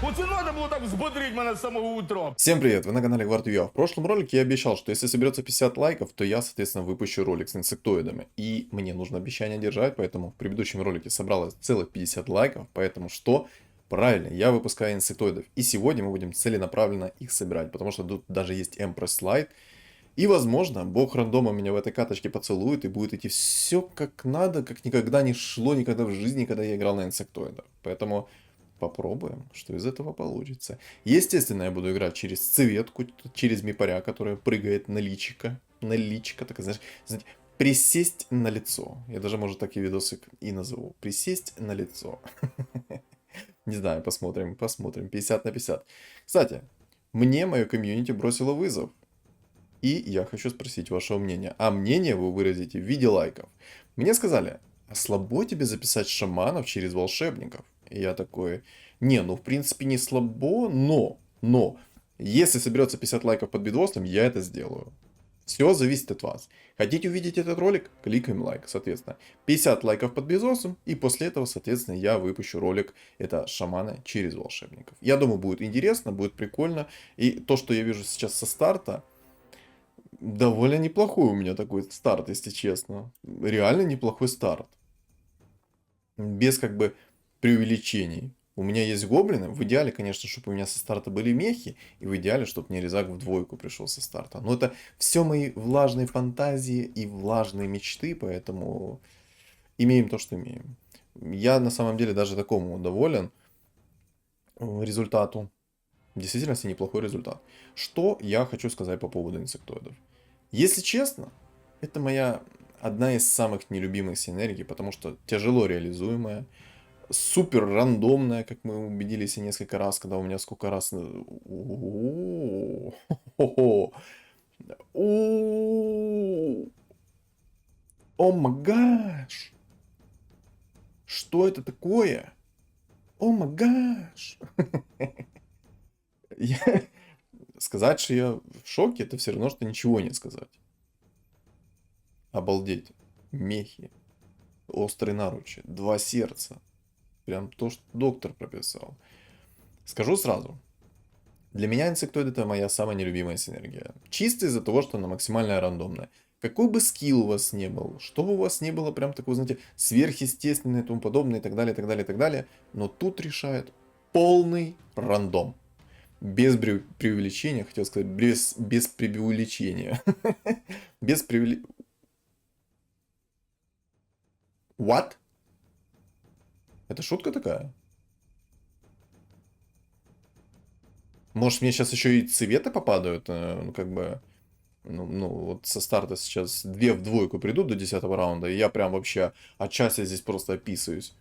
Оце надо було так взбодрить мене з самого утра. Всем привет, вы на канале GvardUA. В прошлом ролике я обещал, что если соберется 50 лайков, то я, соответственно, выпущу ролик с инсектоидами. И мне нужно обещание держать, поэтому в предыдущем ролике собралось целых 50 лайков, поэтому что? Правильно, я выпускаю инсектоидов. И сегодня мы будем целенаправленно их собирать, потому что тут даже есть Empress Slide. И, возможно, бог рандома меня в этой каточке поцелует и будет идти все как надо, как никогда не шло никогда в жизни, когда я играл на инсектоидах. Поэтому попробуем, что из этого получится. Естественно, я буду играть через цветку, через мипаря, которая прыгает на личико. На личико, так знаете, присесть на лицо. Я даже, может, так и видосик и назову. Присесть на лицо. Не знаю, посмотрим. 50 на 50. Кстати, мне мое комьюнити бросило вызов. И я хочу спросить вашего мнения. А мнение вы выразите в виде лайков. Мне сказали, а слабо тебе записать шаманов через волшебников? И я такой, не, ну в принципе не слабо, но, если соберется 50 лайков под видосом, я это сделаю. Все зависит от вас. Хотите увидеть этот ролик? Кликаем лайк, соответственно. 50 лайков под видосом, и после этого, соответственно, я выпущу ролик, это шаманы через волшебников. Я думаю, будет интересно, будет прикольно. И то, что я вижу сейчас со старта, довольно неплохой у меня такой старт, если честно. Реально неплохой старт. Без как бы преувеличений. У меня есть гоблины. В идеале, конечно, чтобы у меня со старта были мехи. И в идеале, чтобы мне резак в двойку пришел со старта. Но это все мои влажные фантазии и влажные мечты. Поэтому имеем то, что имеем. Я на самом деле даже такому доволен результату. Действительно, неплохой результат. Что я хочу сказать по поводу инсектоидов? Если честно, это моя одна из самых нелюбимых синергий, потому что тяжело реализуемая, супер рандомная, как мы убедились несколько раз, когда у меня сколько раз... О магаш! Что это такое? О магаш! Сказать, что я в шоке, это все равно, что ничего не сказать. Обалдеть. Мехи. Острые наручи. 2 сердца. Прям то, что доктор прописал. Скажу сразу. Для меня инсектоид это моя самая нелюбимая синергия. Чисто из-за того, что она максимально рандомная. Какой бы скилл у вас не был, что бы у вас не было прям такого, знаете, сверхъестественное и тому подобное, и так далее, и так далее, и так далее. Но тут решает полный рандом. Без преувеличения, хотел сказать, без преувеличения. Без преувеличения. What? Это шутка такая? Может, мне сейчас еще и цветы попадают? Ну, как бы... Ну, вот со старта сейчас 2 в двойку придут до 10 раунда, и я прям вообще отчасти здесь просто описываюсь.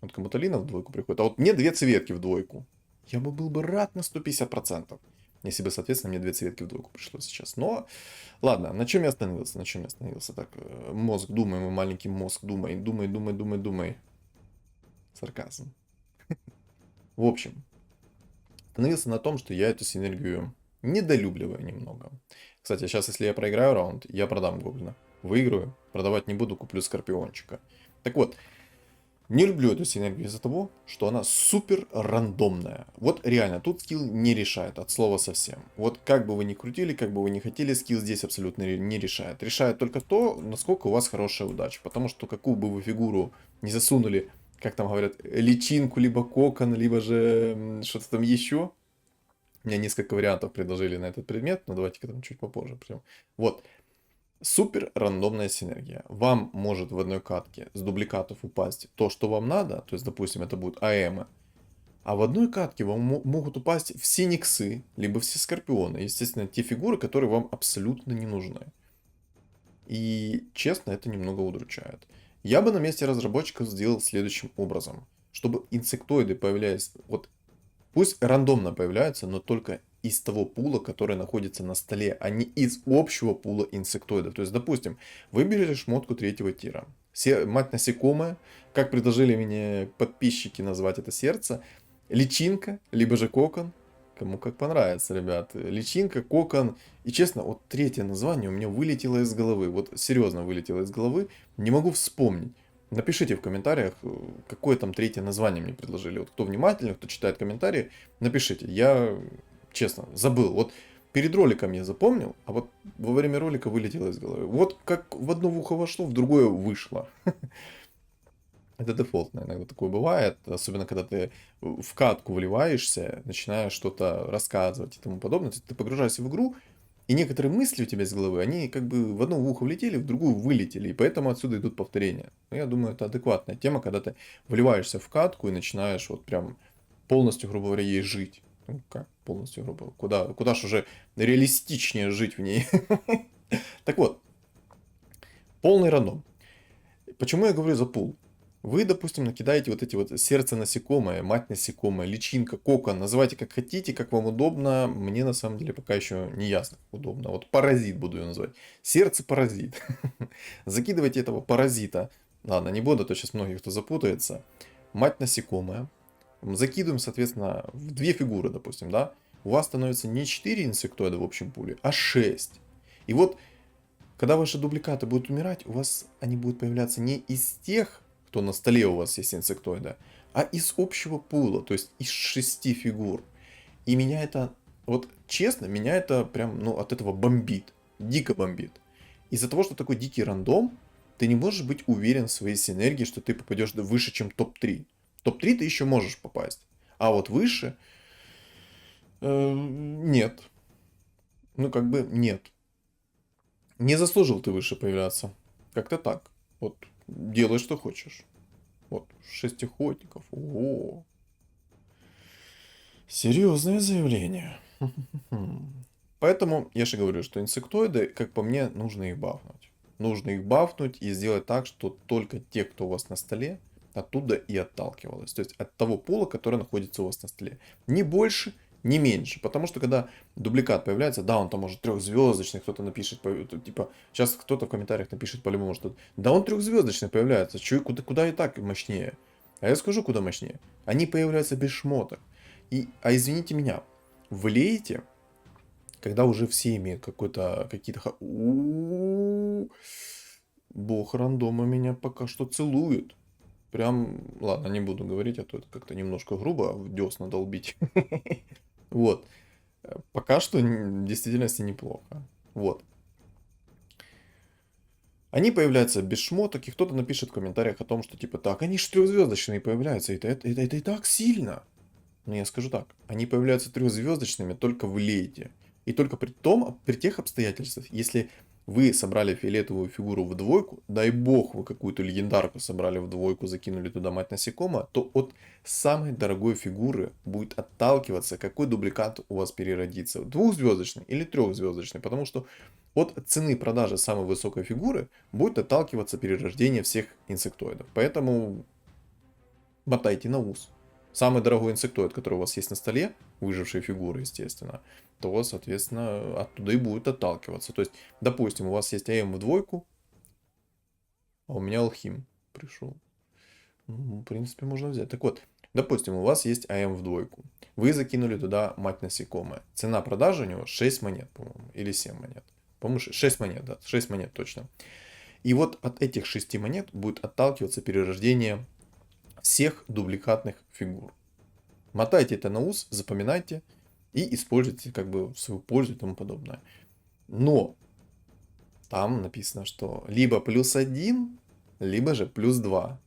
Вот кому-то Лина в двойку приходит, а вот мне 2 цветки в двойку. Я бы был бы рад на 150%. Если бы, соответственно, мне 2 цветки в двойку пришло сейчас. Но, ладно, на чем я остановился? На чем я остановился? Так, мозг, думай, мой маленький мозг, думай, думай, думай, думай, думай. Сарказм. В общем, остановился на том, что я эту синергию недолюбливаю немного. Кстати, сейчас, если я проиграю раунд, я продам гоблина. Выиграю, продавать не буду, куплю скорпиончика. Так вот, не люблю эту синергию из-за того, что она супер рандомная. Вот реально, тут скилл не решает, от слова совсем. Вот как бы вы ни крутили, как бы вы ни хотели, скилл здесь абсолютно не решает. Решает только то, насколько у вас хорошая удача. Потому что какую бы вы фигуру не засунули, как там говорят, личинку, либо кокон, либо же что-то там еще. У меня несколько вариантов предложили на этот предмет, но давайте-ка там чуть попозже. Прям. Вот. Супер рандомная синергия. Вам может в одной катке с дубликатов упасть то, что вам надо. То есть, допустим, это будут АМы. А в одной катке вам могут упасть все никсы, либо все скорпионы. Естественно, те фигуры, которые вам абсолютно не нужны. И, честно, это немного удручает. Я бы на месте разработчиков сделал следующим образом. Чтобы инсектоиды появлялись... Вот пусть рандомно появляются, но только из того пула, который находится на столе, а не из общего пула инсектоидов. То есть, допустим, выберете шмотку 3-го тира. Мать насекомая, как предложили мне подписчики назвать это сердце, личинка, либо же кокон. Кому как понравится, ребят. Личинка, кокон. И честно, вот третье название у меня вылетело из головы. Вот серьезно вылетело из головы. Не могу вспомнить. Напишите в комментариях, какое там третье название мне предложили. Вот кто внимательный, кто читает комментарии, напишите. Я, честно, забыл. Вот перед роликом я запомнил, а вот во время ролика вылетело из головы. Вот как в одно ухо вошло, в другое вышло. Это дефолтно, иногда такое бывает, особенно когда ты в катку вливаешься, начинаешь что-то рассказывать и тому подобное, ты погружаешься в игру, и некоторые мысли у тебя из головы, они как бы в одно ухо влетели, в другую вылетели, и поэтому отсюда идут повторения. Но я думаю, это адекватная тема, когда ты вливаешься в катку и начинаешь вот прям полностью, грубо говоря, ей жить. Ну, как полностью, грубо говоря, куда ж уже реалистичнее жить в ней. Так вот, полный рандом. Почему я говорю за пул? Вы, допустим, накидаете вот эти вот сердце насекомое, мать насекомое, личинка, кокон, называйте как хотите, как вам удобно. Мне на самом деле пока еще не ясно, как удобно. Вот паразит буду ее называть. Сердце паразит. Закидывайте этого паразита. Ладно, не буду, а то сейчас многие кто запутается. Мать насекомое. Закидываем, соответственно, в две фигуры, допустим, да. У вас становится не 4 инсектоида в общем пуле, а 6. И вот когда ваши дубликаты будут умирать, у вас они будут появляться не из тех, кто на столе у вас есть инсектоида, а из общего пула, то есть из 6 фигур. И меня это, вот честно, меня это прям, ну, от этого бомбит. Дико бомбит. Из-за того, что такой дикий рандом, ты не можешь быть уверен в своей синергии, что ты попадешь выше, чем топ-3. Топ-3 ты еще можешь попасть. А вот выше, нет. Ну, как бы нет. Не заслужил ты выше появляться. Как-то так. Вот делай, что хочешь. Вот, шестиходников. О, серьезное заявление. Поэтому я же говорю, что инсектоиды, как по мне, нужно их бафнуть. Нужно их бафнуть и сделать так, что только те, кто у вас на столе, оттуда и отталкивалось. То есть от того пола, который находится у вас на столе. Ни больше, ни меньше. Потому что когда дубликат появляется, да, он там может трехзвездочный, кто-то напишет, типа, сейчас кто-то в комментариях напишет по-любому, что да он трехзвездочный появляется, куда и так мощнее. А я скажу, куда мощнее. Они появляются без шмоток. А извините меня, в лейте, когда уже все имеют какие-то... Бог рандома меня пока что целует. Прям, ладно, не буду говорить, а то это как-то немножко грубо в десна долбить. Вот. Пока что в действительности неплохо. Вот. Они появляются без шмоток, и кто-то напишет в комментариях о том, что типа так, они же трехзвездочные появляются, это и так сильно. Но я скажу так, они появляются трехзвездочными только в лейте. И только при тех обстоятельствах, если вы собрали фиолетовую фигуру в двойку, дай бог вы какую-то легендарку собрали в двойку, закинули туда мать насекомое, то от самой дорогой фигуры будет отталкиваться, какой дубликат у вас переродится. Двухзвездочный или трехзвездочный, потому что от цены продажи самой высокой фигуры будет отталкиваться перерождение всех инсектоидов. Поэтому мотайте на ус. Самый дорогой инсектоид, который у вас есть на столе, выжившие фигуры, естественно, то, соответственно, оттуда и будет отталкиваться. То есть, допустим, у вас есть АМ в двойку, а у меня Алхим пришел. Ну, в принципе, можно взять. Так вот, допустим, у вас есть АМ в двойку. Вы закинули туда мать насекомое. Цена продажи у него 6 монет, по-моему, или 7 монет. По-моему, 6 монет, да, 6 монет точно. И вот от этих 6 монет будет отталкиваться перерождение всех дубликатных фигур. Мотайте это на ус, запоминайте и используйте как бы в свою пользу и тому подобное. Но там написано, что либо +1, либо же +2.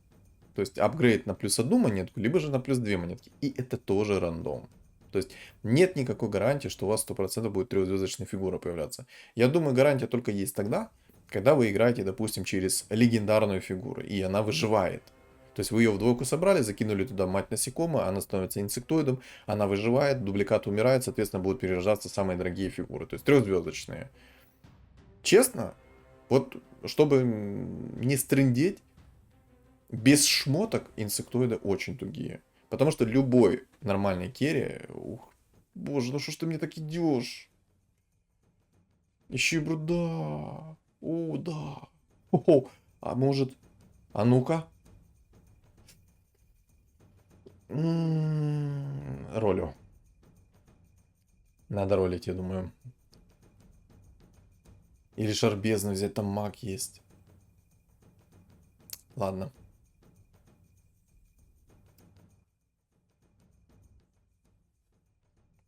То есть апгрейд на +1 монетку, либо же на +2 монетки. И это тоже рандом. То есть нет никакой гарантии, что у вас 100% будет трехзвездочная фигура появляться. Я думаю, гарантия только есть тогда, когда вы играете, допустим, через легендарную фигуру, и она выживает. То есть вы ее в двойку собрали, закинули туда мать насекомое, она становится инсектоидом, она выживает, дубликат умирает, соответственно, будут перерождаться самые дорогие фигуры, то есть трехзвездочные. Честно, вот чтобы не стрендеть, без шмоток инсектоиды очень тугие. Потому что любой нормальный керри... Ух, боже, ну что ж ты мне так идешь? Еще и бруда. О, да. О, а может... А ну-ка. Ролю. Надо ролить, я думаю. Или шар бездны взять, там маг есть. Ладно.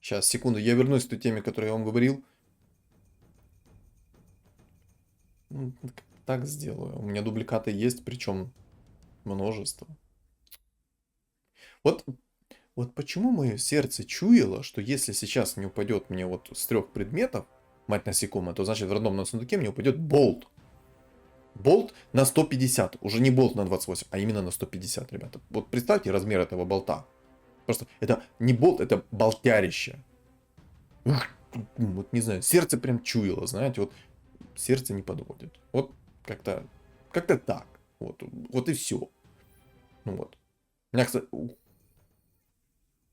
Сейчас, секунду, я вернусь к той теме, которую я вам говорил. Ну, так сделаю. У меня дубликаты есть, причем множество. Вот, вот почему мое сердце чуяло, что если сейчас не упадет мне вот с 3 предметов, мать насекомая, то значит в рандомном сундуке мне упадет болт. Болт на 150. Уже не болт на 28, а именно на 150, ребята. Вот представьте размер этого болта. Просто это не болт, это болтярище. Ух, вот не знаю, сердце прям чуяло, знаете, вот сердце не подводит. Вот как-то так. Вот и все. Ну вот. У меня, кстати,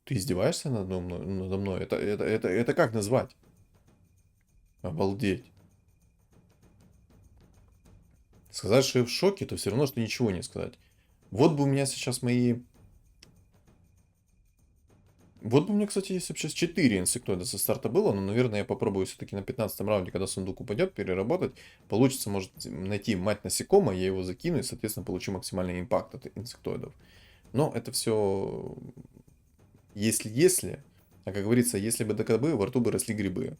ты издеваешься надо мной? Это как назвать? Обалдеть. Сказать, что я в шоке, то все равно, что ничего не сказать. Вот бы у меня сейчас мои... Вот бы у меня, кстати, если бы сейчас 4 инсектоида со старта было, но, наверное, я попробую все-таки на 15-м раунде, когда сундук упадет, переработать. Получится, может, найти мать насекомое, я его закину и, соответственно, получу максимальный импакт от инсектоидов. Но это все если, а как говорится, если бы до кобы, во рту бы росли грибы.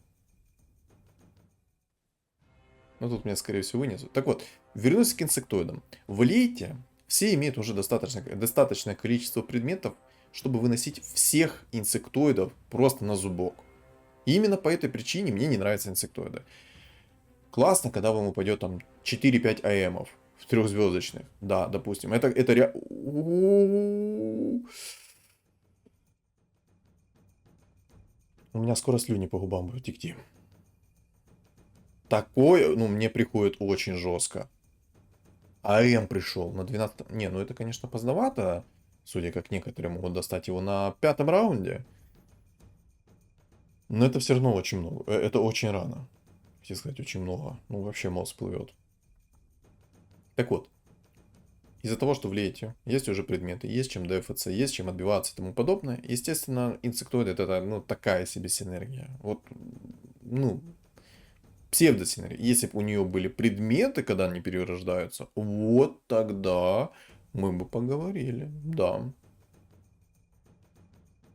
Ну, тут меня, скорее всего, вынесут. Так вот, вернусь к инсектоидам. В лейте все имеют уже достаточное количество предметов, чтобы выносить всех инсектоидов просто на зубок. И именно по этой причине мне не нравятся инсектоиды. Классно, когда вам упадет там 4-5 АМов в трехзвездочных. Да, допустим. У меня скоро слюни по губам будут текти. Такое, ну, мне приходит очень жестко. АМ пришел на 12... Не, ну это, конечно, поздновато. Судя как некоторые могут достать его на 5-м раунде. Но это все равно очень много. Это очень рано. Хотел сказать, очень много. Ну, вообще мозг плывет. Так вот. Из-за того, что в лейте есть уже предметы, есть чем дефаться, есть чем отбиваться и тому подобное, естественно, инсектоиды это, ну, такая себе синергия. Вот, ну, псевдосинергия. Если бы у нее были предметы, когда они перерождаются, вот тогда мы бы поговорили, да.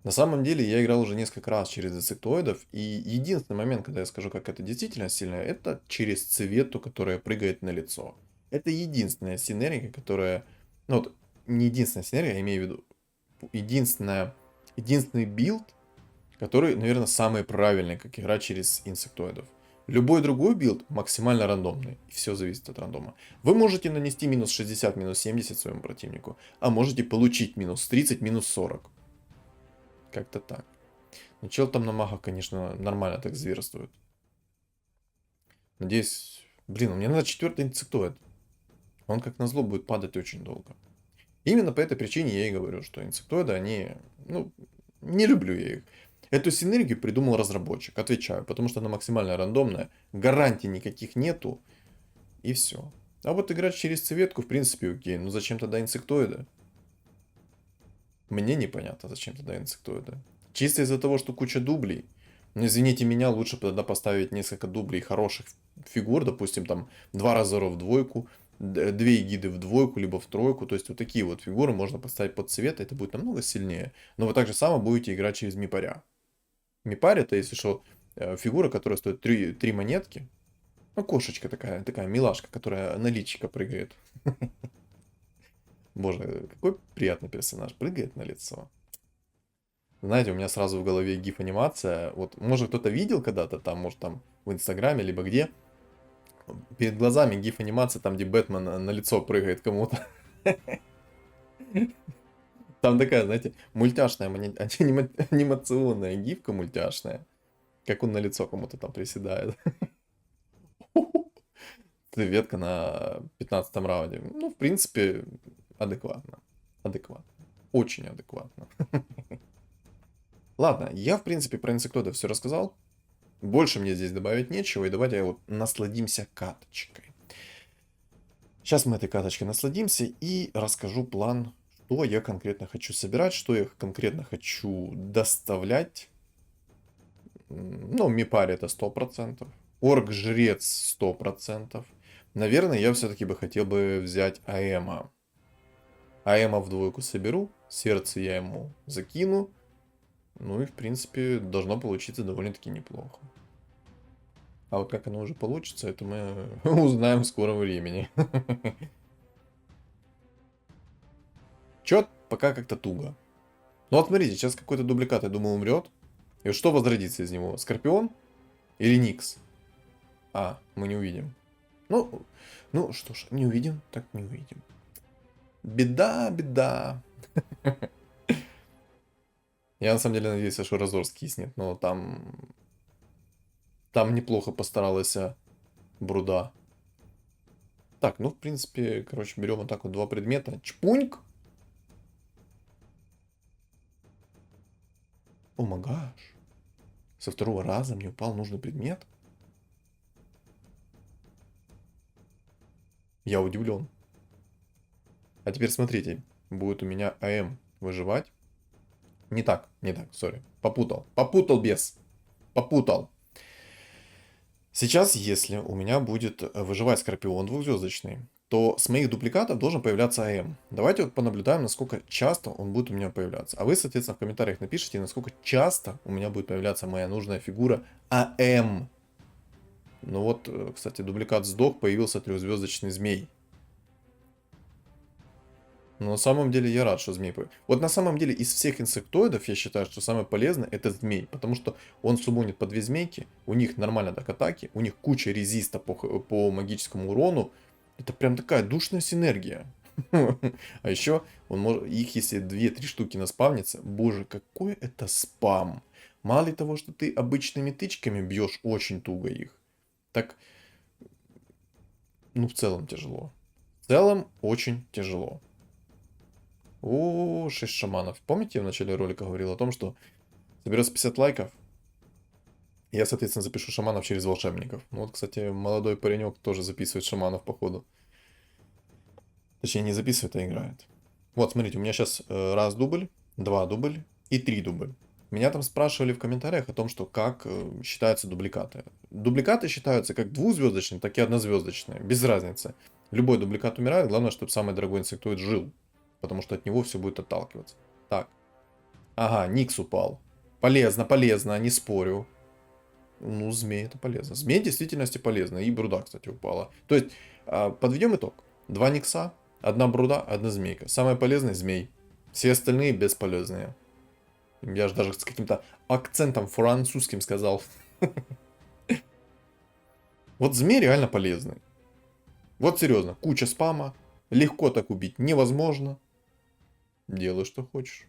На самом деле, я играл уже несколько раз через инсектоидов, и единственный момент, когда я скажу, как это действительно сильно, это через цвету, которая прыгает на лицо. Это единственная синергия, которая... Ну, вот, не единственная синергия, я имею в виду единственный билд, который, наверное, самый правильный, как играть через инсектоидов. Любой другой билд максимально рандомный. И все зависит от рандома. Вы можете нанести минус 60, минус 70 своему противнику, а можете получить минус 30, минус 40. Как-то так. Но чел там на магах, конечно, нормально так зверствует. Надеюсь... Блин, мне надо 4-й инсектоид. Он как назло будет падать очень долго. Именно по этой причине я и говорю, что инсектоиды, они... Ну, не люблю я их. Эту синергию придумал разработчик, отвечаю, потому что она максимально рандомная, гарантий никаких нету, и все. А вот играть через цветку, в принципе, окей. Ну зачем тогда инсектоиды? Мне непонятно, зачем тогда инсектоиды. Чисто из-за того, что куча дублей. Ну, извините меня, лучше тогда поставить несколько дублей хороших фигур, допустим, там 2 разора в двойку, 2 гиды в двойку, либо в тройку. То есть вот такие вот фигуры можно поставить под цвет, это будет намного сильнее. Но вы так же само будете играть через мипаря. Мипарь это, если что, фигура, которая стоит 3 монетки. Ну, кошечка такая милашка, которая на личико прыгает. Боже, какой приятный персонаж, прыгает на лицо. Знаете, у меня сразу в голове гиф-анимация. Вот, может, кто-то видел когда-то там, может, там в Инстаграме, либо где. Перед глазами гиф-анимация, там, где Бэтмен на лицо прыгает кому-то. Там такая, знаете, мультяшная, анимационная гифка мультяшная. Как он на лицо кому-то там приседает. Ветка на 15-м раунде. Ну, в принципе, адекватно. Адекватно. Очень адекватно. Ладно, я, в принципе, про инсектоидов все рассказал. Больше мне здесь добавить нечего, и давайте вот насладимся каточкой. Сейчас мы этой каточкой насладимся и расскажу план, что я конкретно хочу собирать, что я конкретно хочу доставлять. Ну, Мипарь это 100%. Орг-жрец 100%. Наверное, я все-таки бы хотел бы взять АЭМа. АЭМа в двойку соберу, сердце я ему закину. Ну и, в принципе, должно получиться довольно-таки неплохо. А вот как оно уже получится, это мы узнаем в скором времени. Чё пока как-то туго. Ну вот смотрите, сейчас какой-то дубликат, я думаю, умрет. И вот что возродится из него? Скорпион или Никс? А, мы не увидим. Ну, ну что ж, не увидим, так не увидим. Беда, беда. Я на самом деле надеюсь, что Разор скиснет, но там неплохо постаралась Бруда. Так, ну, в принципе, короче, берем вот так вот два предмета. Чпуньк. О магаш. Со второго раза мне упал нужный предмет. Я удивлен. А теперь смотрите. Будет у меня АМ выживать. Не так, сори. Попутал без. Попутал. Сейчас, если у меня будет выживать Скорпион двухзвездочный, то с моих дубликатов должен появляться АМ. Давайте вот понаблюдаем, насколько часто он будет у меня появляться. А вы, соответственно, в комментариях напишите, насколько часто у меня будет появляться моя нужная фигура АМ. Ну вот, кстати, дубликат сдох, появился трехзвездочный змей. Но на самом деле я рад, что змей появился. Вот на самом деле из всех инсектоидов я считаю, что самое полезное это змей. Потому что он суммонит по две змейки, у них нормально так атаки, у них куча резиста по магическому урону. Это прям такая душная синергия. А еще он может, их если 2-3 штуки наспавнится, боже, какой это спам. Мало ли того, что ты обычными тычками бьешь очень туго их, так, ну в целом тяжело. В целом очень тяжело. О, 6 шаманов. Помните, я в начале ролика говорил о том, что соберется 50 лайков, я, соответственно, запишу шаманов через волшебников. Ну вот, кстати, молодой паренек тоже записывает шаманов, походу. Точнее, не записывает, а играет. Вот, смотрите, у меня сейчас раз дубль, два дубль и 3 дубль. Меня там спрашивали в комментариях о том, что как считаются дубликаты. Дубликаты считаются как двухзвездочные, так и однозвездочные. Без разницы. Любой дубликат умирает, главное, чтобы самый дорогой инсектоид жил. Потому что от него все будет отталкиваться. Так. Ага, Никс упал. Полезно, полезно, не спорю. Ну, змей это полезно. Змей в действительности полезно. И бруда, кстати, упала. То есть, подведем итог. Два Никса, одна бруда, одна змейка. Самый полезный змей. Все остальные бесполезные. Я же даже с каким-то акцентом французским сказал. Вот змей реально полезный. Вот серьезно, куча спама. Легко так убить невозможно. Делай, что хочешь.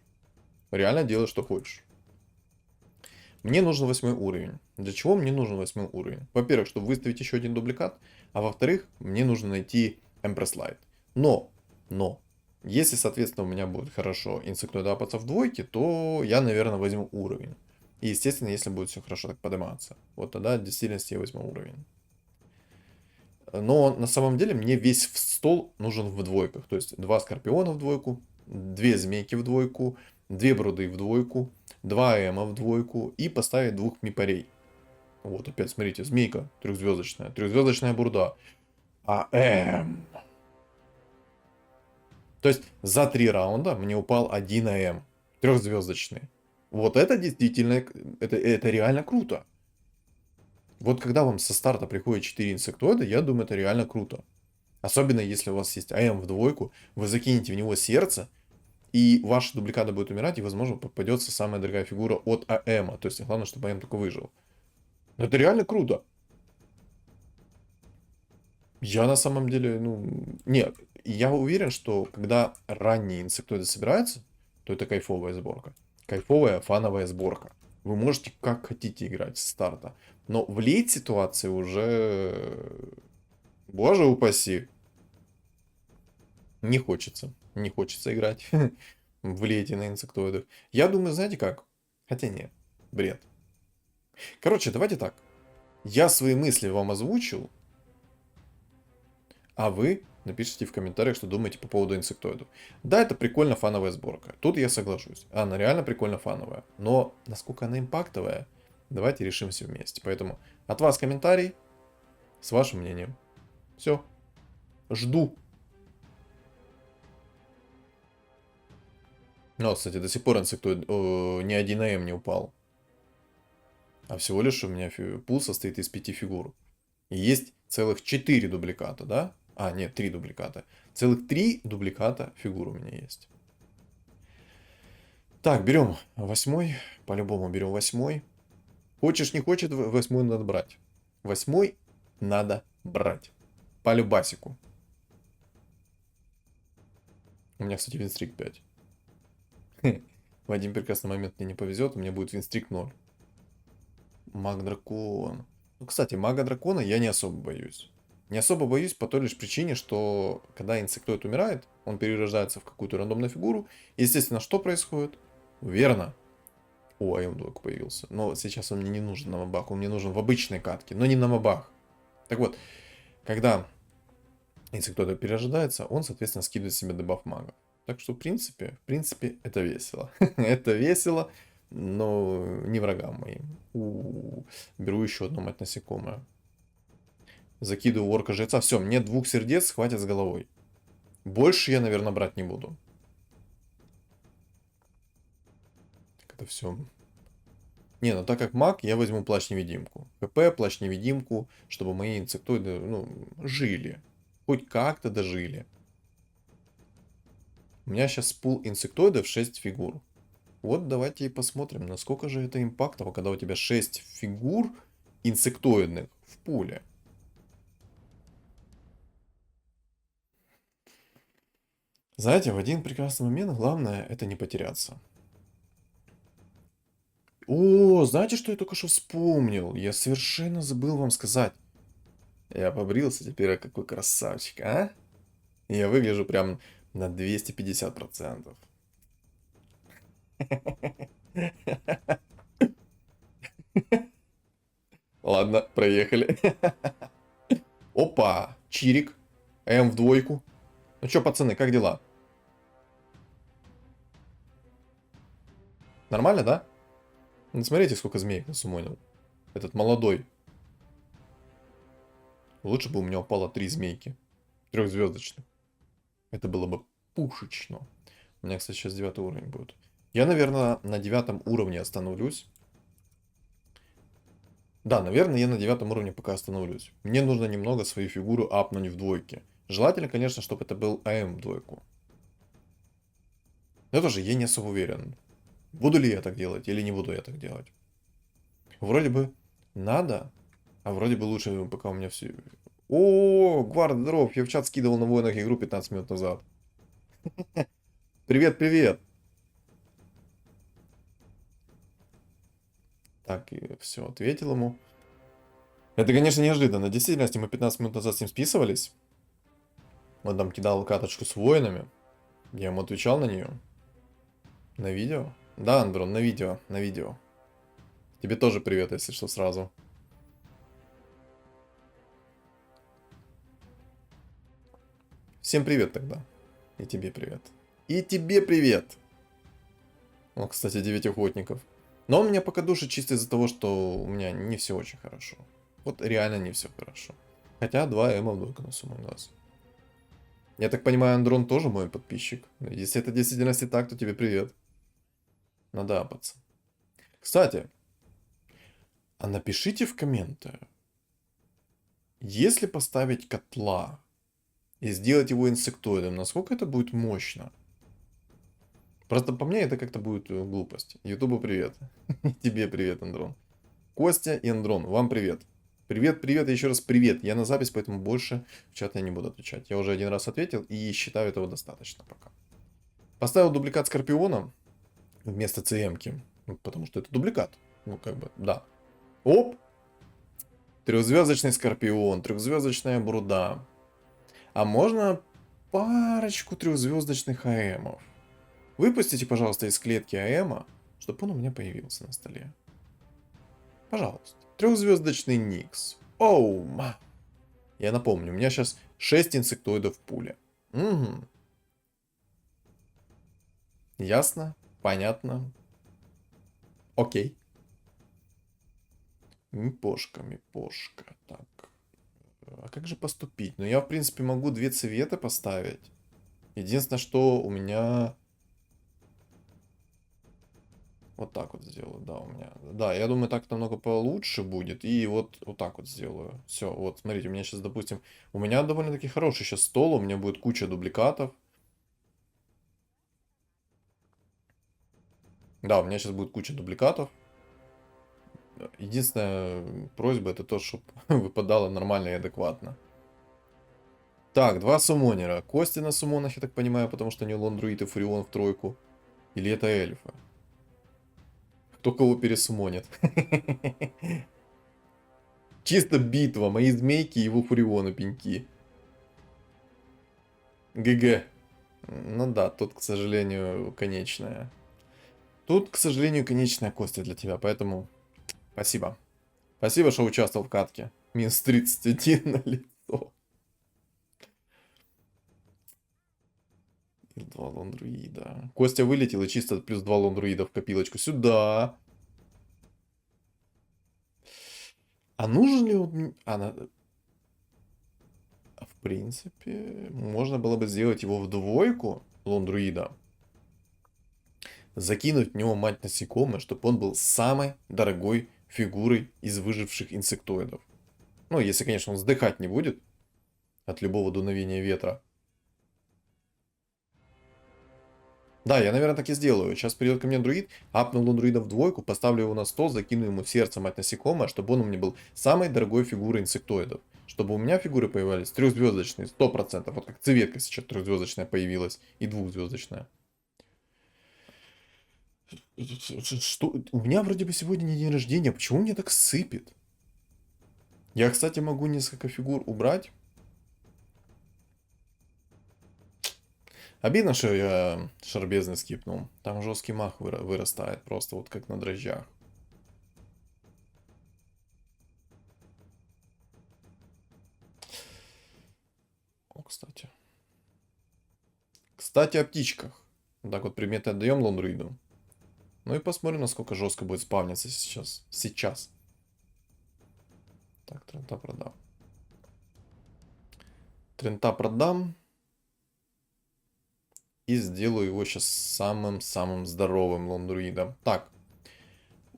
Реально делай, что хочешь. Мне нужен 8 уровень. Для чего мне нужен 8 уровень? Во-первых, чтобы выставить еще один дубликат. А во-вторых, мне нужно найти Empress Light. Но, если, соответственно, у меня будет хорошо инсектоида апаться в двойке, то я, наверное, возьму уровень. И, естественно, если будет все хорошо так подниматься. Вот тогда в действительности я возьму уровень. Но на самом деле мне весь стол нужен в двойках. То есть 2 скорпиона в двойку, 2 змейки в двойку, 2 бруды в двойку, 2 эма в двойку и поставить 2 мипарей. Вот опять смотрите, змейка трехзвездочная, трехзвездочная бурда. АМ. То есть за 3 раунда мне упал 1 АМ. Трехзвездочный. Вот это действительно, это реально круто. Вот когда вам со старта приходит 4 инсектоида, я думаю, это реально круто. Особенно если у вас есть АМ в двойку, вы закинете в него сердце, и ваша дубликата будет умирать, и, возможно, попадется самая дорогая фигура от АМа. То есть, главное, чтобы АМ только выжил. Но это реально круто. Я на самом деле, ну... Нет, я уверен, что когда ранние инсектоиды собираются, то это кайфовая сборка. Кайфовая фановая сборка. Вы можете как хотите играть с старта. Но в лейт ситуации уже... Боже упаси. Не хочется. Не хочется играть в лейте на инсектоидах. Я думаю, знаете как? Хотя нет. Бред. Короче, давайте так. Я свои мысли вам озвучил, а вы напишите в комментариях, что думаете по поводу инсектоидов. Да, это прикольно фановая сборка. Тут я соглашусь. Она реально прикольно фановая. Но насколько она импактовая, давайте решимся вместе. Поэтому от вас комментарий с вашим мнением. Все. Жду. Но, кстати, до сих пор инсектоид ни один АМ не упал. А всего лишь у меня пул состоит из 5 фигур. И есть целых 4 дубликата, да? А, нет, 3 дубликата. Целых 3 дубликата фигур у меня есть. Так, берем 8. По-любому берем 8. Хочешь, не хочешь, 8 надо брать. 8 надо брать. По любасику. У меня, кстати, винстрик 5. В один прекрасный момент мне не повезет, у меня будет винстрик 0. Маг-дракон. Ну, кстати, мага-дракона я не особо боюсь. Не особо боюсь по той лишь причине, что когда инсектоид умирает, он перерождается в какую-то рандомную фигуру. Естественно, что происходит? Верно. О, АМ2 появился. Но сейчас он мне не нужен на мобах, он мне нужен в обычной катке, но не на мобах. Так вот, когда инсектоид перерождается, он, соответственно, скидывает себе дебаф мага. Так что, в принципе, это весело. Это весело, но не врагам моим. Беру еще одну мать насекомое. Закидываю орка жреца. Все, мне 2 сердец хватит с головой. Больше я, наверное, брать не буду. Так это все. Не, ну так как маг, я возьму плащ-невидимку. ХП, плащ-невидимку, чтобы мои инсектоиды, ну, жили. Хоть как-то дожили. У меня сейчас пул инсектоидов 6 фигур. Вот давайте и посмотрим, насколько же это импактово, когда у тебя 6 фигур инсектоидных в пуле. Знаете, в один прекрасный момент главное это не потеряться. О, знаете, что я только что вспомнил? Я совершенно забыл вам сказать. Я побрился, теперь я какой красавчик, а? Я выгляжу прям на 250%. Ладно, проехали. Опа, чирик. М в двойку. Ну чё, пацаны, как дела? Нормально, да? Ну, смотрите, сколько змеек насумонил. Этот молодой. Лучше бы у меня упало 3 змейки. 3-звездочных. Это было бы пушечно. У меня, кстати, сейчас 9 уровень будет. Я, наверное, на 9 уровне остановлюсь. Да, наверное, я на 9 уровне пока остановлюсь. Мне нужно немного свою фигуру апнуть в двойке. Желательно, конечно, чтобы это был АМ в двойку. Но тоже я не особо уверен. Буду ли я так делать или не буду я так делать. Вроде бы надо, а вроде бы лучше, пока у меня все... О, Гвард, здоров, я в чат скидывал на войнах игру 15 минут назад. Привет, привет. Так, и все, ответил ему. Это, конечно, неожиданно. Действительно, мы 15 минут назад с ним списывались. Он там кидал каточку с воинами. Я ему отвечал на нее. На видео? Да, Андрон, на видео, на видео. Тебе тоже привет, если что, сразу. Всем привет тогда. И тебе привет. И тебе привет. О, кстати, 9 охотников. Но он меня пока душит чисто из-за того, что у меня не все очень хорошо. Вот реально не все хорошо. Хотя 2 эма в на сумму глаз. Я так понимаю, Андрон тоже мой подписчик. Если это действительно так, то тебе привет. Надо апаться. Кстати, а напишите в комменты, если поставить котла и сделать его инсектоидом, насколько это будет мощно? Просто по мне это как-то будет глупость. Ютубу привет. Тебе привет, Андрон. Костя и Андрон, вам привет. Привет, привет и еще раз привет. Я на запись, поэтому больше в чат я не буду отвечать. Я уже один раз ответил и считаю этого достаточно пока. Поставил дубликат Скорпиона вместо ЦМ-ки, потому что это дубликат. Ну, как бы, да. Оп! Трехзвездочный Скорпион, трехзвездочная Бруда. А можно парочку трехзвездочных АМов? Выпустите, пожалуйста, из клетки АМа, чтобы он у меня появился на столе. Пожалуйста. Трехзвездочный Никс. Оу, ма. Я напомню, у меня сейчас 6 инсектоидов в пуле. Угу. Ясно? Понятно? Окей. Мипошка, мипошка. Так. А как же поступить? Ну, я, в принципе, могу 2 цвета поставить. Единственное, что у меня... Вот так вот сделаю, да, у меня. Да, я думаю, так намного получше будет. И вот так вот сделаю. Все, вот, смотрите, у меня сейчас, допустим, у меня довольно-таки хороший сейчас стол, у меня будет куча дубликатов. Да, у меня сейчас будет куча дубликатов. Единственная просьба это то, чтобы выпадало нормально и адекватно. Так, два суммонера. Кости на суммонах, я так понимаю, потому что у него лондруид и фурион в тройку. Или это эльфы? Кто кого пересуммонит? Чисто битва. Мои змейки и его фурионы пеньки. ГГ. Ну да, тут, к сожалению, конечная. Тут, к сожалению, конечная Костя для тебя, поэтому спасибо. Спасибо, что участвовал в катке. Минус 31 на лицо. И 2 лондруида. Костя вылетел и чисто плюс 2 лондруида в копилочку. Сюда. А нужен ли он... В принципе, можно было бы сделать его в двойку, лондруида. Закинуть в него мать насекомое, чтобы он был самой дорогой фигурой из выживших инсектоидов. Ну, если, конечно, он сдыхать не будет от любого дуновения ветра. Да, я, наверное, так и сделаю. Сейчас придет ко мне друид, апну друида в двойку, поставлю его на стол, закину ему сердце мать насекомое, чтобы он у меня был самой дорогой фигурой инсектоидов. Чтобы у меня фигуры появлялись трехзвездочные, 100%. Вот как цветка сейчас трехзвездочная появилась и двухзвездочная. Что? У меня вроде бы сегодня не день рождения, почему мне так сыпет? Я, кстати, могу несколько фигур убрать. Обидно, что я шарбезный скипнул. Там жесткий мах вырастает, просто вот как на дрожжах. О, кстати. Кстати, о птичках. Так вот, предметы отдаем лондруиду. Ну и посмотрим, насколько жестко будет спавниться сейчас. Так, Трента продам. Трента продам. И сделаю его сейчас самым-самым здоровым лондруидом. Так.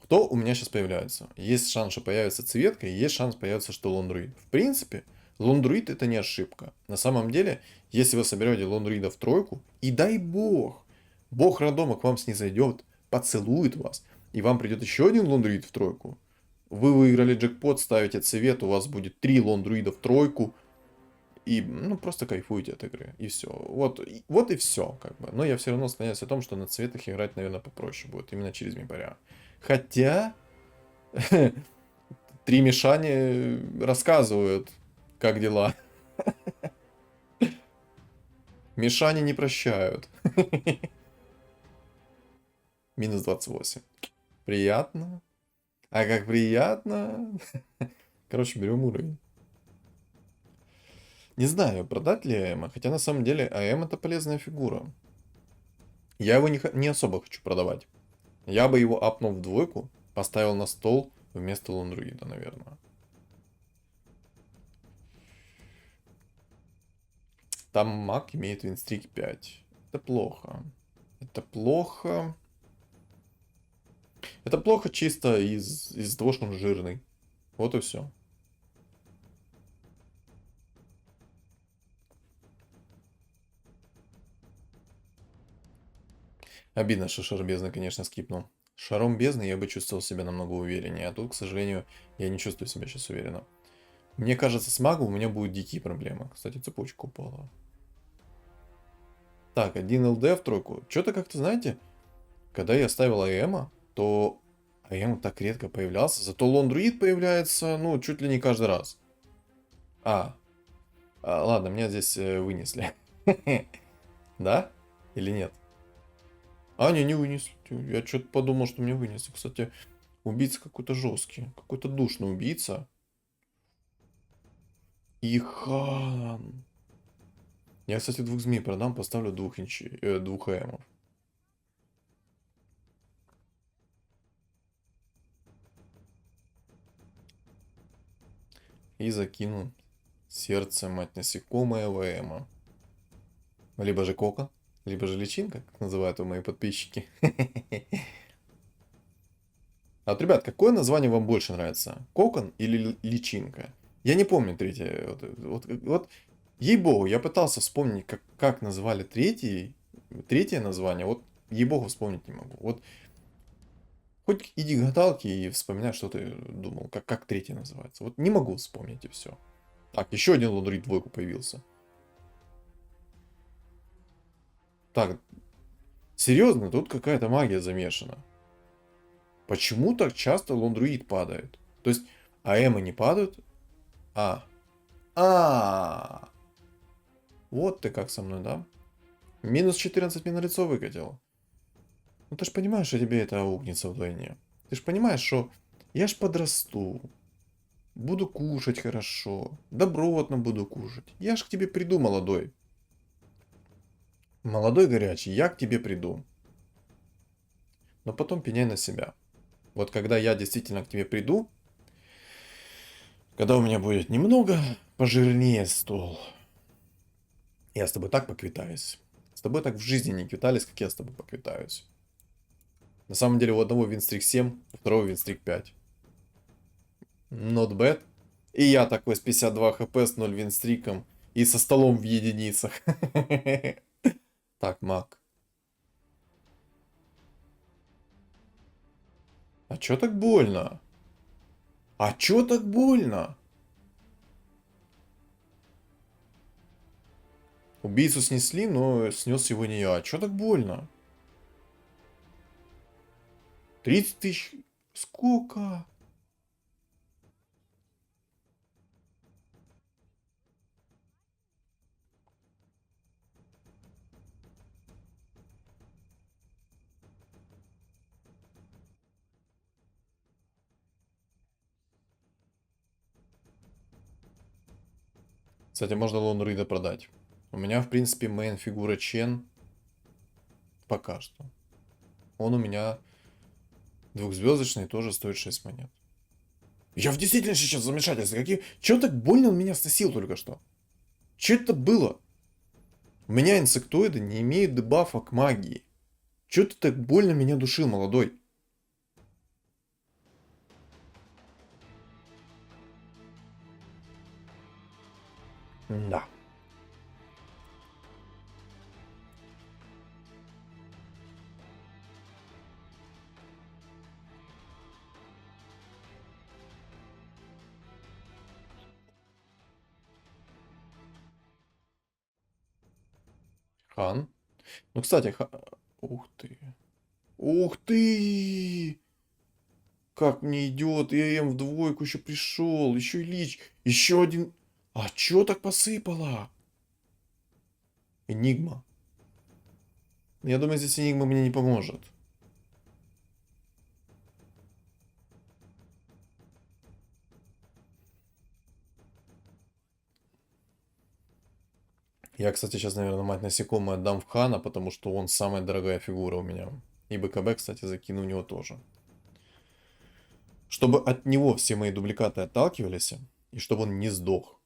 Кто у меня сейчас появляется? Есть шанс, что появится цветка, и есть шанс появится, что лондруид. В принципе, лондруид это не ошибка. На самом деле, если вы соберете лондруида в тройку, и дай бог, бог рандома к вам снизойдет, поцелует вас, и вам придет еще один лондруид в тройку, вы выиграли джекпот, ставите цвет, у вас будет 3 лондруида в тройку, и ну просто кайфуете от игры, и все. Вот и все, как бы. Но я все равно склоняюсь о том, что на цветах играть, наверное, попроще будет, именно через Мипаря. Хотя, три Мишани рассказывают, как дела. Мишани не прощают. Минус 28. Приятно. А как приятно. Короче, берем уровень. Не знаю, продать ли АМ, хотя на самом деле АМ это полезная фигура. Я его не особо хочу продавать. Я бы его апнул в двойку, поставил на стол вместо лондруида, наверное. Там маг имеет винстрик 5. Это плохо. Это плохо. Это плохо чисто из того, что он жирный. Вот и все. Обидно, что шар бездны, конечно, скипнул. Шаром бездны я бы чувствовал себя намного увереннее, а тут, к сожалению, я не чувствую себя сейчас уверенно. Мне кажется, с магом у меня будут дикие проблемы. Кстати, цепочка упала. Так, один ЛД в тройку. Что-то как-то, знаете, когда я ставил АЭМа, то АЭМ так редко появлялся. Зато лондруид появляется, ну, чуть ли не каждый раз. Ладно, меня здесь вынесли. Да? Или нет? Не вынесли. Я что-то подумал, что меня вынесли. Кстати, убийца какой-то жесткий. Какой-то душный убийца. Ихан. Я, кстати, двух змей продам, поставлю двух АМов. И закину сердце, мать насекомое, ВМа. Либо же кока, либо же личинка, как называют его мои подписчики. А вот, ребят, какое название вам больше нравится? Кокон или личинка? Я не помню третье. Вот, ей-богу, я пытался вспомнить, как назвали третье название. Вот, ей-богу, вспомнить не могу. Вот, хоть иди к гадалке и вспоминай, что ты думал, как третье называется. Вот не могу вспомнить и все. Так, еще один лунрит двойку появился. Так, серьезно, тут какая-то магия замешана. Почему так часто лондруид падает? То есть, АМы не падают? А. А. Вот ты как со мной, да? Минус 14 мне на лицо выкатил. Ну ты ж понимаешь, что тебе это аукнется вдвойне. Ты ж понимаешь, что я ж подрасту. Буду кушать хорошо. Добротно буду кушать. Я ж к тебе приду, молодой. Молодой горячий, я к тебе приду. Но потом пеняй на себя. Вот когда я действительно к тебе приду, когда у меня будет немного пожирнее стол, я с тобой так поквитаюсь. С тобой так в жизни не квитались, как я с тобой поквитаюсь. На самом деле у одного винстрик 7, у второго винстрик 5. Not bad. И я такой с 52 хп, с 0 винстриком и со столом в единицах. Так, маг. А чё так больно? А чё так больно? Убийцу снесли, но снес его не я. А чё так больно? 30 тысяч... Сколько? Кстати, можно лон Рыда продать. У меня, в принципе, мейн фигура Чен. Пока что. Он у меня двухзвездочный, тоже стоит 6 монет. Я в действительно сейчас в замешательстве. Чё так больно он меня сносил только что? Чё это было? У меня инсектоиды не имеют дебафа к магии. Чё ты так больно меня душил, молодой? Да. Хан. Ну, кстати, Ух ты. Ух ты! Как мне идет, и АМ в двойку еще пришел, еще и Лич, еще один. А чё так посыпало? Энигма. Я думаю, здесь Энигма мне не поможет. Я, кстати, сейчас, наверное, мать насекомое отдам в Хана, потому что он самая дорогая фигура у меня. И БКБ, кстати, закину у него тоже. Чтобы от него все мои дубликаты отталкивались, и чтобы он не сдох.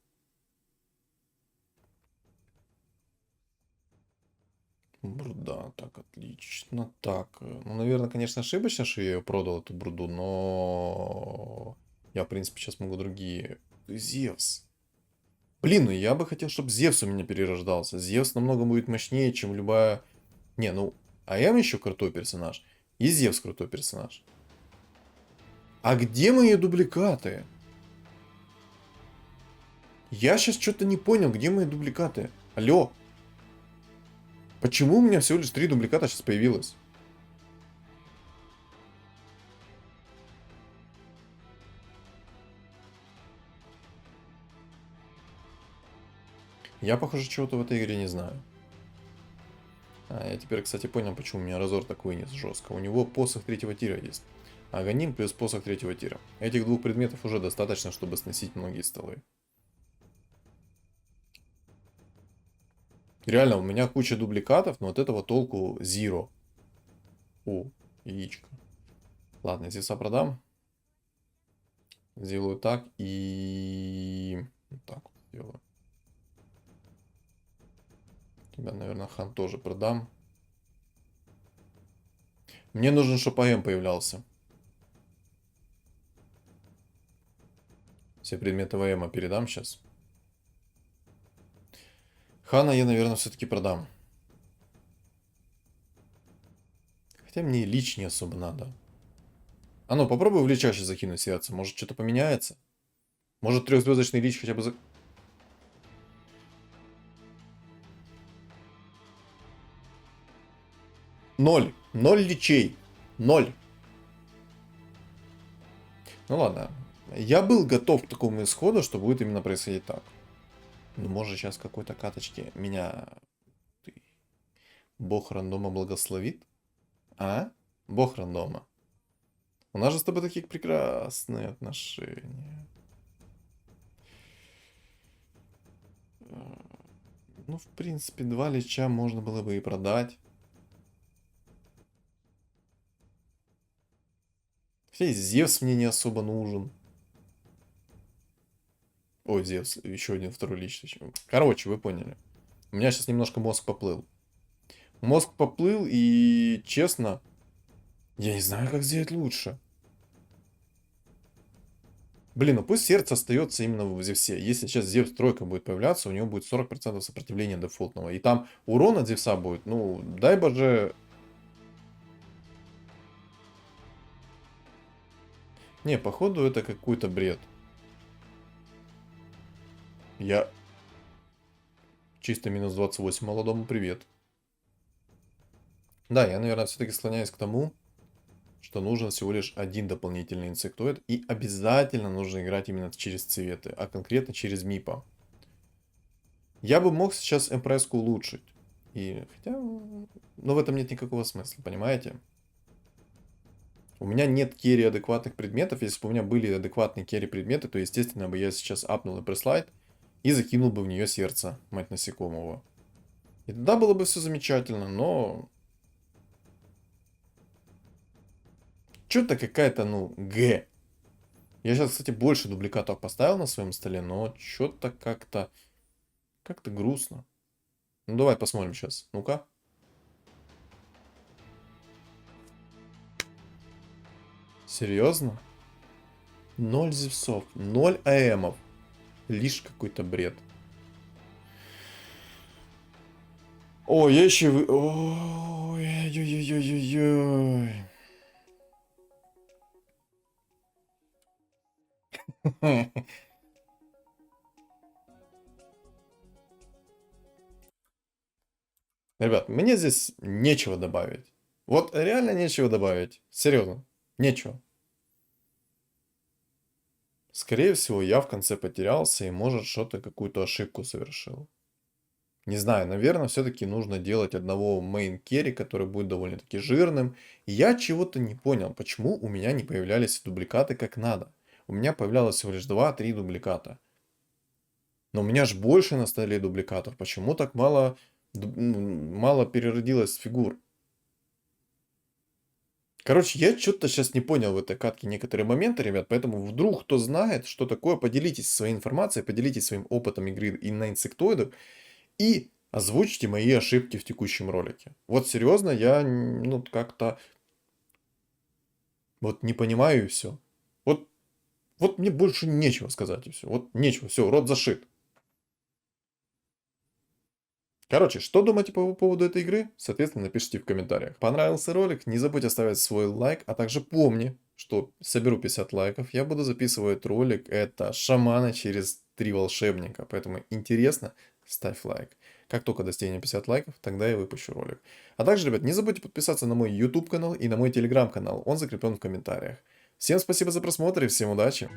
Бруда, так, отлично. Так, ну, наверное, конечно, ошибочно, что я ее продал, эту бруду, но... Я, в принципе, сейчас могу другие... Зевс. Блин, ну я бы хотел, чтобы Зевс у меня перерождался. Зевс намного будет мощнее, чем любая... Не, ну, АМ еще крутой персонаж. И Зевс крутой персонаж. А где мои дубликаты? Я сейчас что-то не понял, где мои дубликаты? Алло. Почему у меня всего лишь 3 дубликата сейчас появилось? Я, похоже, чего-то в этой игре не знаю. Я теперь, кстати, понял, почему у меня Разор так вынес жестко. У него посох третьего тира есть. Аганим плюс посох третьего тира. Этих двух предметов уже достаточно, чтобы сносить многие столы. Реально, у меня куча дубликатов, но от этого толку zero. О, яичко. Ладно, здесь продам. Сделаю так и... Вот так вот сделаю. Тебя, наверное, хан тоже продам. Мне нужен, чтобы АМ появлялся. Все предметы ВМа передам сейчас. Хана я, наверное, все-таки продам. Хотя мне и лич не особо надо. А ну, попробуй в лича сейчас закинуть сердце. Может, что-то поменяется? Может, трехзвездочный лич хотя бы за... 0. 0 личей. 0. Ну ладно. Я был готов к такому исходу, что будет именно происходить так. Ну, может, сейчас какой-то каточки меня... Бог рандома благословит? А? Бог рандома. У нас же с тобой такие прекрасные отношения. Ну, в принципе, 2 лича можно было бы и продать. Хотя и Зевс мне не особо нужен. Ой, Зевс, еще один второй лич. Короче, вы поняли. У меня сейчас немножко мозг поплыл. Мозг поплыл, и честно, я не знаю, как сделать лучше. Блин, ну пусть сердце остается именно в Зевсе. Если сейчас Зевс тройка будет появляться, у него будет 40% сопротивления дефолтного. И там урон от Зевса будет, ну, дай боже... Не, походу это какой-то бред. Я... Чисто минус 28 молодому привет. Да, я, наверное, все-таки склоняюсь к тому, что нужен всего лишь один дополнительный инсектоид. И обязательно нужно играть именно через цветы, а конкретно через мипа. Я бы мог сейчас МПС-ку улучшить. И хотя... Но в этом нет никакого смысла, понимаете? У меня нет керри адекватных предметов. Если бы у меня были адекватные керри предметы, то, естественно, бы я сейчас апнул и преслайд и закинул бы в нее сердце, мать насекомого. И тогда было бы все замечательно, но... Что-то какая-то, ну, Г. Я сейчас, кстати, больше дубликатов поставил на своем столе, но что-то как-то... Как-то грустно. Ну, давай посмотрим сейчас. Ну-ка. Серьезно? 0 зевсов, 0 АМов. Лишь какой-то бред. Ой, я еще... Ой-ой-ой-ой-ой. Ребят, мне здесь нечего добавить. Вот реально нечего добавить. Серьезно. Нечего. Скорее всего, я в конце потерялся и, может, что-то, какую-то ошибку совершил. Не знаю, наверное, все-таки нужно делать одного мейн керри, который будет довольно-таки жирным. И я чего-то не понял, почему у меня не появлялись дубликаты как надо. У меня появлялось всего лишь 2-3 дубликата. Но у меня же больше на столе дубликатов. Почему так мало, мало переродилось фигур? Короче, я что-то сейчас не понял в этой катке некоторые моменты, ребят, поэтому вдруг кто знает, что такое, поделитесь своей информацией, поделитесь своим опытом игры и на инсектоидах и озвучьте мои ошибки в текущем ролике. Вот серьезно, я, ну, как-то вот не понимаю и все. Вот мне больше нечего сказать и все. Вот нечего, все, рот зашит. Короче, что думаете по поводу этой игры? Соответственно, напишите в комментариях. Понравился ролик? Не забудь оставить свой лайк, а также помни, что соберу 50 лайков, я буду записывать ролик, это шамана через 3 волшебника. Поэтому интересно, ставь лайк. Как только достигнем 50 лайков, тогда я выпущу ролик. А также, ребят, не забудьте подписаться на мой YouTube канал и на мой Telegram канал, он закреплен в комментариях. Всем спасибо за просмотр и всем удачи!